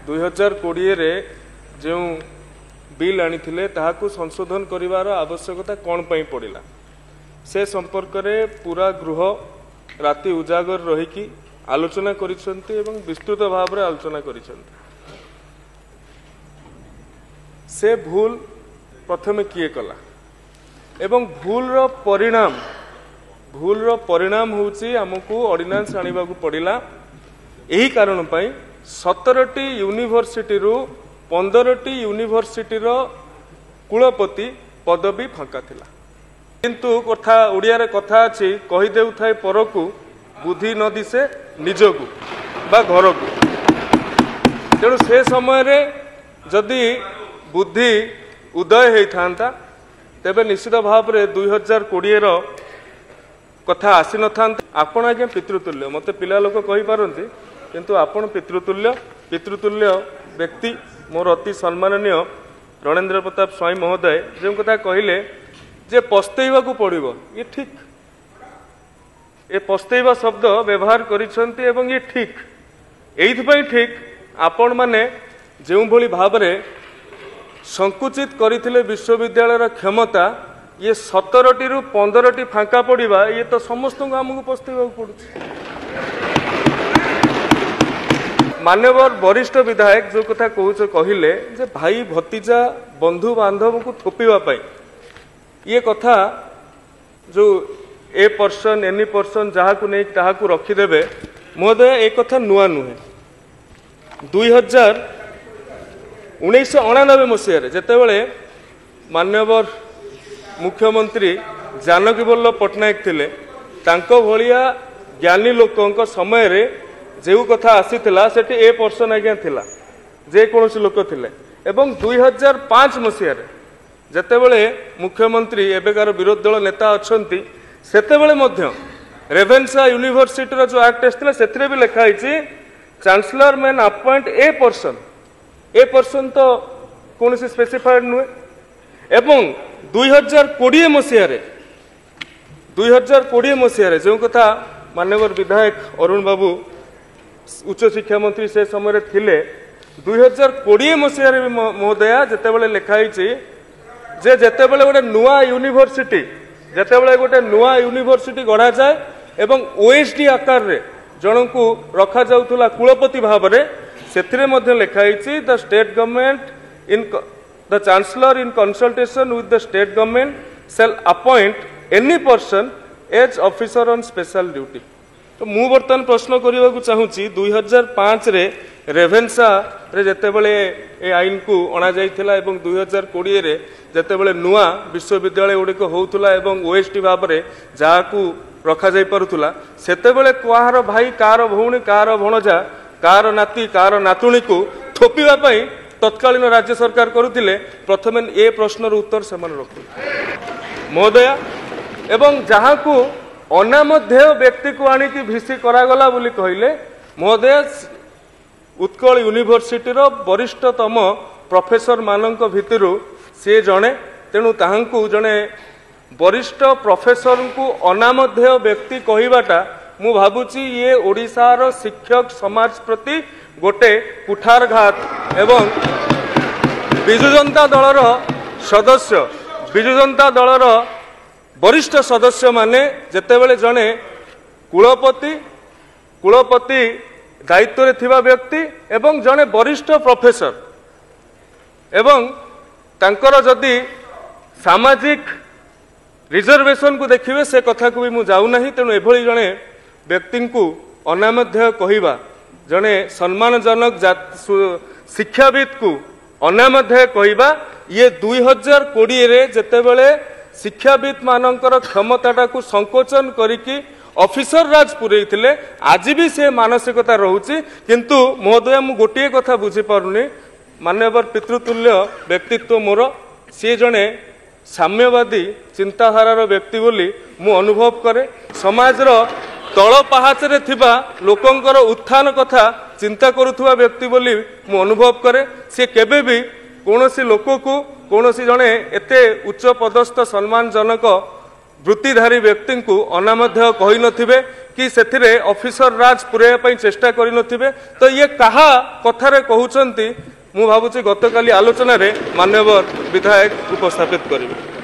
2020 जो बिल आनी ताहाकू संशोधन करिवार आवश्यकता कौन पाई पड़िला से संपर्क में पूरा गृह राति उजागर रहीकि आलोचना करिसेंती एवं विस्तृत भाव में आलोचना करिसेंती। से भूल प्रथमे किए कला एवं भूलर परिणाम होउची हमकू ऑर्डिनेंस आनिबा को पड़िला। यही कारण पाई 17टी यूनिवर्सिटी रु 15टी यूनिवर्सिटी रो कुलपति पदवी फांका थिला। किंतु कथा ओडिया रे कथा अछि कहि देउ थाए परकू बुद्धि न दिसे निजकू बा घरकू। तेणु से समय रे जदि बुद्धि उदय होई थांता तेबे निश्चित भाव रे 2020 रो कथा आसी न थांता। आपण आगे पितृतुल्य मते पिला लोक कहि पारंती किंतु आपण पितृतुल्य व्यक्ति मोर अति सम्माननीय रणेंद्र प्रताप स्वाई महोदय जो कथा कहले जे पस्तेवा को पड़िबो ये ठीक ए पस्तेवा शब्द व्यवहार करिसंती एवं ये ठीक एइथपई ठीक आपण माने जेउ भली भाबरे संकुचित करिथिले विश्वविद्यालय क्षमता ये 17टी रु 15टी फांका पड़िबा ये तो समस्त को हमको पस्तेवा पड़ुछि। मान्यवर वरिष्ठ विधायक जो कथा कहले जे भाई भतीजा बंधु बांधव को थोपिवा पाई ये कथा जो ए पर्सन एनी पर्सन जहाँ को नहीं ताहा को रखीदेवे महोदय एक कथा नुआ नुहे। 1999 मसीह जेतेबेले मान्यवर मुख्यमंत्री जानकी वल्लभ पट्टनायक थिले तांको भलिया ज्ञानी लोकों समय रे जो कथा आसीथिला सेठी ए पर्सन आज्ञा थिला जे कोनोसी लोक थिले एवं 2005 मसीह जेतेबेले मुख्यमंत्री एबेकार विरोधी दल नेता अछंती सेतेबेले मध्य रेभेन्सा यूनिवर्सिटी रो जो एक्ट आस्थिला सेथिरे भी लिखा हिची chancellor may appoint a person तो कोनोसी स्पेसिफाइड नुहे। एवं 2020 मसीह रे जो कथा माननीय विधायक अरुण बाबू उच्च शिक्षा मंत्री से समय थिले 2020 मसीह रे महोदया जेतेबेले लिखाई जे जेतेबेले गोटे नुआ यूनिवर्सिटी गढ़ा जाए एवं ओएसडी आकार रे जनकू रखा जाउथुला कुलपति भाव रे सेथिरे मध्य लिखाई the state government in the chancellor in consultation with the state government shall appoint any person as officer on special duty. तो मु बर्तमान प्रश्न करने को चाहूँगी 2005 रे रेभेन्सा रे जेतेबेले ए आईन को अणा जाइथिला एवं 2020 रे जेतेबेले नुआ विश्वविद्यालय गुड़िक होउथुला एवं ओएसटी भाव रे जाहाकू रखा जाई पारुथुला सेतेबेले कुआर भाई कार भौणी कार भणजा कार नाती कार नातुणी को थोपिबा पई तत्कालीन राज्य सरकार करुथिले प्रथमे ए प्रश्नर उत्तर सेमान रखु महोदय एवं जहाकू अनामध्य व्यक्ति को आनिकी भिसी करागला बोली कहले महोदय उत्कल यूनिवर्सिटी रो वरिष्ठतम प्रोफेसर मानक भितरु से जणे तेणु ताहांकू जणे वरिष्ठ प्रोफेसर को अनामध्य व्यक्ति कहिबाटा मु भाबुची ये ओडिशार शिक्षक समाज प्रति गोटे कुठारघात एवं बिजु जनता दलर सदस्य बिजु जनता दलर वरिष्ठ सदस्य माने जेतेबेले जणे कुलपति दायित्व रे थिबा व्यक्ति एवं जणे वरिष्ठ प्रोफेसर एवं तांकर जदि सामाजिक रिजर्वेशन को देखिए से कथा को भी मु जाऊ नहीं। तेणु एभली जणे व्यक्ति को अनामध्य कहिबा जणे सम्मानजनक शिक्षाविद को अनामध्य कहिबा ये 2020 रे जेतेबेले शिक्षाविद मानकर क्षमताटा को संकोचन करिकी ऑफिसर राज पुरैथिले आज भी से मानसिकता रहउची। किंतु महोदय मु गोटे कथा बुझी पारुनी मान्यवर पितृतुल्य व्यक्तित्व मोर सी जणे साम्यवादी चिंताधारार व्यक्ति बोली मु अनुभव करे समाजर तल पहाचरे थिबा लोकंकर उत्थान कथा चिंता करुथुवा व्यक्ति बोली मु अनुभव करे। से केबे भी कोनोसी लोक को कोनोसी जणे एते उच्च पदस्थ सम्मानजनक वृत्तिधारी व्यक्ति को अनामध्य कही नथिबे कि सेथिरे ऑफिसर राज पुरेया पई चेष्टा करि नथिबे। तो ये कहा कथारे कहउचंती मु भाबुची गतकाली आलोचना रे मान्यवर विधायक उपस्थापित करिवे।